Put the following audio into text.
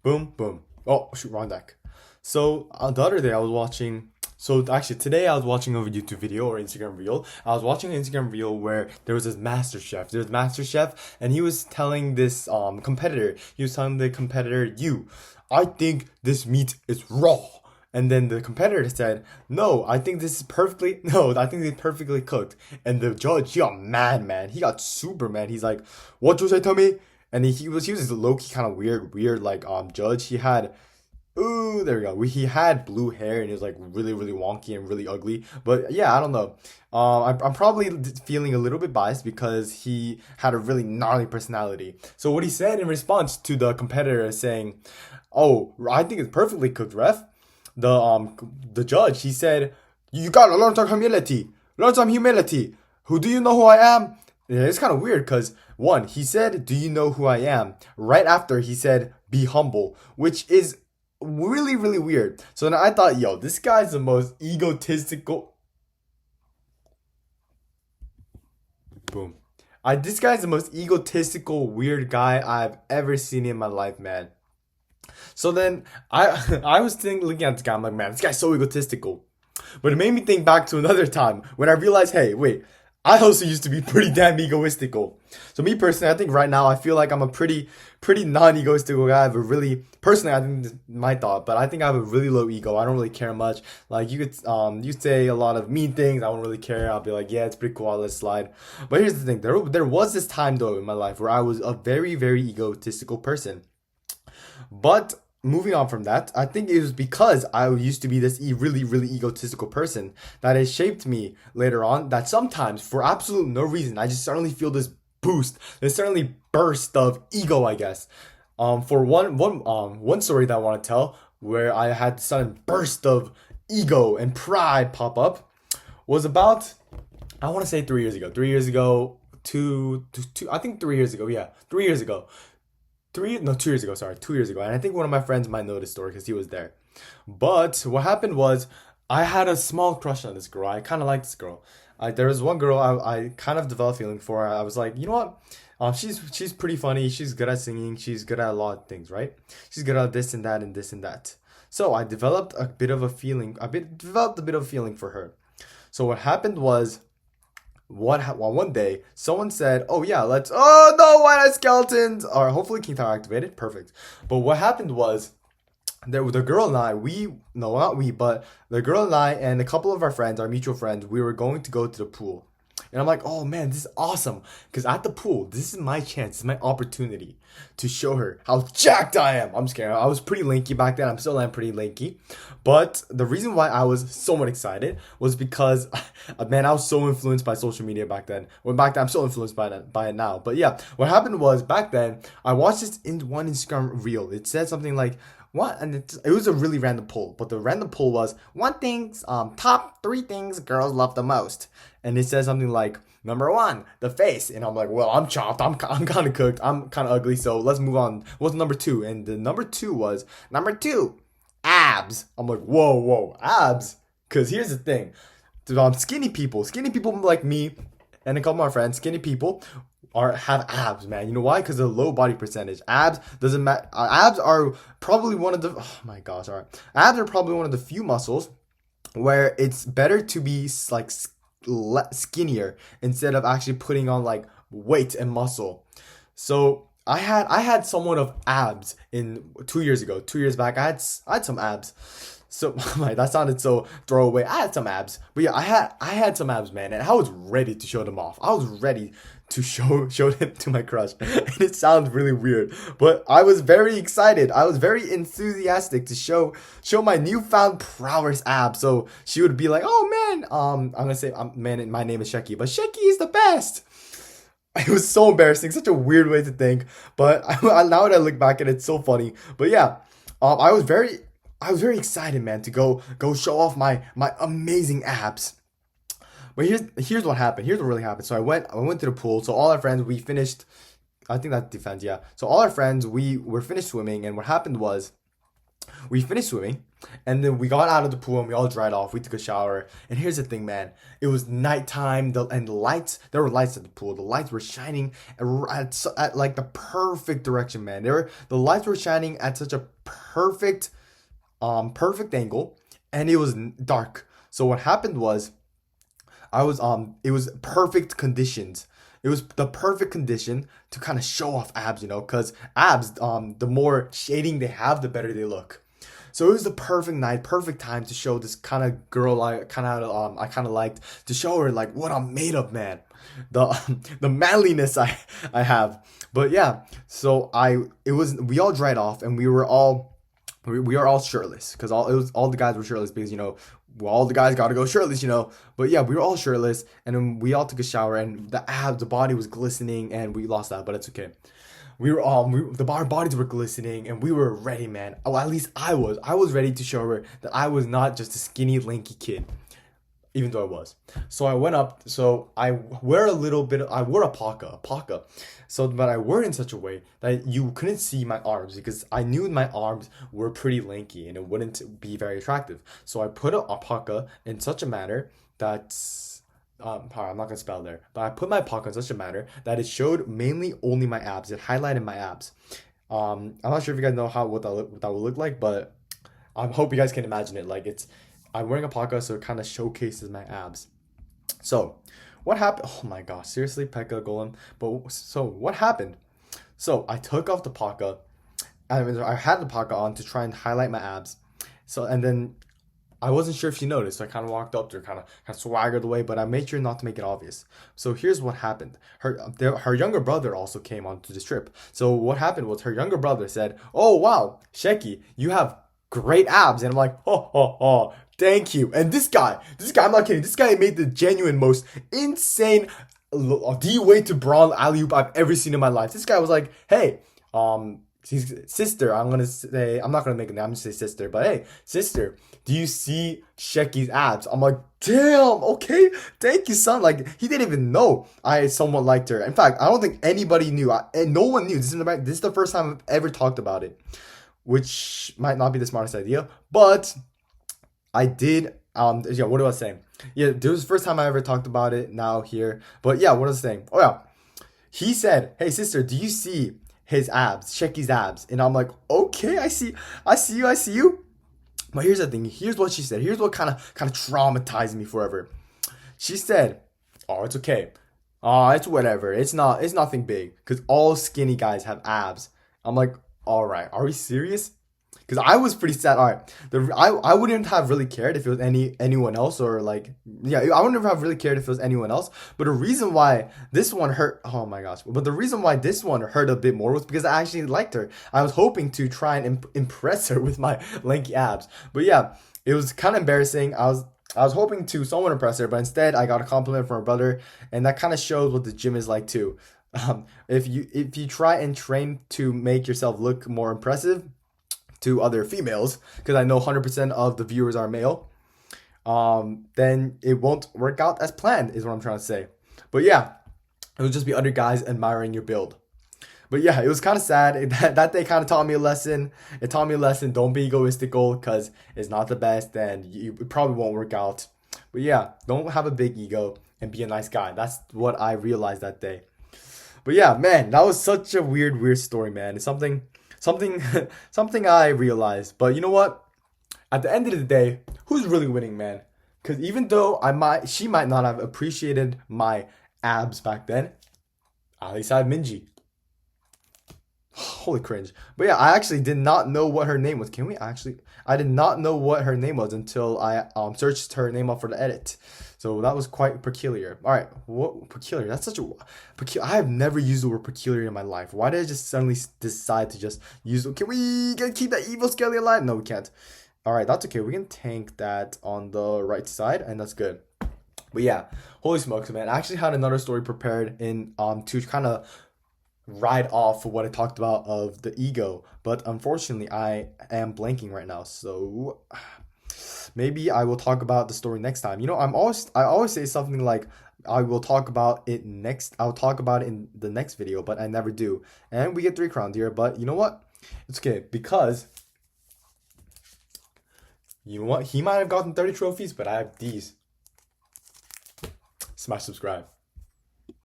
Boom, boom. Oh, shoot, wrong deck. So the other day I was watching. So actually today I was watching a YouTube video or Instagram reel. I was watching an Instagram reel where there was this master chef. There's master chef, and he was telling this competitor. He was telling the competitor, "You, I think this meat is raw." And then the competitor said, "No, I think this is perfectly no, I think it's perfectly cooked." And the judge, he got mad, man. He got super mad. He's like, "What you say to me?" And he was this low key kind of weird like judge. He had ooh, there we go. He had blue hair and he was like really wonky and really ugly. But yeah, I don't know. I'm probably feeling a little bit biased because he had a really gnarly personality. So what he said in response to the competitor saying, "Oh, I think it's perfectly cooked, ref." The judge, he said, "You gotta learn some humility. Learn some humility. Who do you know who I am?" Yeah, it's kind of weird because one, he said, "Do you know who I am?" Right after he said, "Be humble," which is really weird. So then I thought, yo, this guy's the most egotistical. Boom. This guy's the most egotistical weird guy I've ever seen in my life, man. So then I was looking at this guy. I'm like, man, this guy's so egotistical. But it made me think back to another time when I realized, hey, wait, I also used to be pretty damn egoistical. So me personally, I think right now I feel like I'm a pretty non-egoistical guy. I have a really personally, I think this is my thought, but I think I have a really low ego. I don't really care much. Like you say a lot of mean things. I don't really care. I'll be like, yeah, it's pretty cool. I'll let it slide. But here's the thing. There was this time though in my life where I was a very egotistical person. But moving on from that, I think it was because I used to be this really egotistical person that it shaped me later on. That sometimes, for absolute no reason, I just suddenly feel this boost, this suddenly burst of ego, I guess. For one story that I want to tell, where I had sudden burst of ego and pride pop up, was about I want to say 3 years ago. 3 years ago, I think 3 years ago. Yeah, 3 years ago. 2 years ago, sorry, 2 years ago. And I think one of my friends might know this story because he was there. But what happened was I had a small crush on this girl. I kind of liked this girl. There was one girl I kind of developed feeling for. I was like, you know what? She's pretty funny. She's good at singing. She's good at a lot of things, right? She's good at this and that and this and that. So I developed a bit of a feeling. Developed a bit of a feeling for her. So what happened was well, one day someone said, "Oh yeah, let's." Oh no, why not skeletons? Or hopefully King Tower activated. Perfect. But what happened was the girl and I, we no not we, but the girl and I and a couple of our friends, our mutual friends, we were going to go to the pool. And I'm like, oh man, this is awesome. Because at the pool, this is my chance, this is my opportunity to show her how jacked I am. I'm scared. I was pretty lanky back then. I'm still am pretty lanky. But the reason why I was so much excited was because, man, I was so influenced by social media back then. Well, back then, I'm so influenced by it now. But yeah, what happened was back then, I watched this in one Instagram reel. It said something like, what? And it was a really random poll, but the random poll was top three things girls love the most, and it says something like number one, the face, and I'm like, well, I'm chopped, I'm kind of cooked, I'm kind of ugly, so let's move on. What's number two? And the number two was number two, abs. I'm like, whoa, abs, because here's the thing, skinny people like me and a couple of my friends, skinny people are have abs, man. You know why? Because of the low body percentage. Abs doesn't matter. Abs are probably one of the. Oh my gosh! All right, abs are probably one of the few muscles where it's better to be like skinnier instead of actually putting on like weight and muscle. So I had somewhat of abs in 2 years ago. 2 years back, I had some abs. So like that sounded so throwaway. I had some abs, but yeah, I had some abs, man, and I was ready to show them off. I was ready to show them to my crush, and it sounds really weird, but I was very excited. I was very enthusiastic to show my newfound prowess abs. So she would be like, "Oh man, I'm gonna say, man, my name is Sheki, but Sheki is the best." It was so embarrassing, such a weird way to think, but now that I look back at it, it's so funny. But yeah, I was very excited, man, to go show off my amazing abs. But here's what happened. Here's what really happened. So I went to the pool. So all our friends, we finished. I think that defense, yeah. So all our friends, we were finished swimming, and what happened was we finished swimming, and then we got out of the pool and we all dried off. We took a shower, and here's the thing, man. It was nighttime, and the lights. There were lights at the pool. The lights were shining at like the perfect direction, man. The lights were shining at such a perfect angle, and it was dark. So what happened was, it was perfect conditions. It was the perfect condition to kind of show off abs, because abs, the more shading they have, the better they look. So it was the perfect night, perfect time to show this kind of girl I kind of liked, to show her like what I'm made of, man. The the manliness I have. But yeah, so we all dried off, and we are all shirtless, because all the guys were shirtless, because all the guys got to go shirtless. But yeah, we were all shirtless, and then we all took a shower, and the body was glistening, and we lost that, but it's okay. Our bodies were glistening, and we were ready, man. Oh, at least I was ready to show her that I was not just a skinny, lanky kid, even though I was. So I went up. So I wore a parka. So, but I wore it in such a way that you couldn't see my arms, because I knew my arms were pretty lanky and it wouldn't be very attractive. So I put a parka in such a manner that, I'm not gonna spell there, but I put my parka in such a manner that it showed mainly only my abs. It highlighted my abs. I'm not sure if you guys know what that would look like, but I hope you guys can imagine it. Like, I'm wearing a parka, so it kind of showcases my abs. So, what happened? Oh my gosh, seriously, Pekka Golem. But so what happened? So I took off the parka. I had the parka on to try and highlight my abs. So, and then I wasn't sure if she noticed, so I kind of walked up to her, kind of swaggered away, but I made sure not to make it obvious. So here's what happened. Her younger brother also came onto this trip. So what happened was, her younger brother said, "Oh wow, Sheki, you have great abs," and I'm like, "Oh, thank you." And this guy, I'm not kidding. This guy made the genuine most insane D-way to brawl alley-oop I've ever seen in my life. This guy was like, "Hey, sister, I'm not gonna make a name, I'm just say sister, but hey, sister, do you see Sheki's abs?" I'm like, "Damn, okay, thank you, son." Like, he didn't even know I somewhat liked her. In fact, I don't think anybody knew. And no one knew. This is the first time I've ever talked about it, which might not be the smartest idea, but I did. Yeah, what was I saying? Yeah, this was the first time I ever talked about it now here. But yeah, what was I saying? Oh yeah, he said, "Hey sister, do you see his abs, Sheki's abs?" And I'm like, "Okay, I see you." But here's the thing. Here's what she said. Here's what kind of traumatized me forever. She said, "Oh, it's okay. It's whatever. It's nothing big, because all skinny guys have abs." I'm like, "All right, are we serious?" Because I was pretty sad. All right, I wouldn't have really cared if it was anyone else, or like, yeah, I wouldn't have really cared if it was anyone else. But the reason why this one hurt, oh my gosh! But the reason why this one hurt a bit more was because I actually liked her. I was hoping to try and impress her with my lanky abs. But yeah, it was kind of embarrassing. I was hoping to somewhat impress her, but instead I got a compliment from her brother, and that kind of shows what the gym is like too. If you try and train to make yourself look more impressive to other females, because I know 100% of the viewers are male, then it won't work out as planned, is what I'm trying to say. But yeah, it would just be other guys admiring your build. But yeah, it was kind of sad. That day kind of taught me a lesson. It taught me a lesson. Don't be egoistical, because it's not the best, and it probably won't work out. But yeah, don't have a big ego and be a nice guy. That's what I realized that day. But yeah, man, that was such a weird story, man. It's something I realized. But you know what? At the end of the day, who's really winning, man? Because even though she might not have appreciated my abs back then, at least I have Minji. Holy cringe. But yeah, I actually did not know what her name was. I did not know what her name was until I searched her name up for the edit. So that was quite peculiar. All right, what peculiar? That's such a peculiar. I have never used the word peculiar in my life. Why did I just suddenly decide to just use? Can we keep that evil Skelly alive? No, we can't. All right, that's okay. We can tank that on the right side, and that's good. But yeah, holy smokes, man! I actually had another story prepared to kind of ride off of what I talked about of the ego, but unfortunately, I am blanking right now. So maybe I will talk about the story next time. I always say something like, I will talk about it next. I'll talk about it in the next video, but I never do. And we get 3 crowns here. But you know what? It's okay, because You know what? He might have gotten 30 trophies, but I have these. Smash subscribe.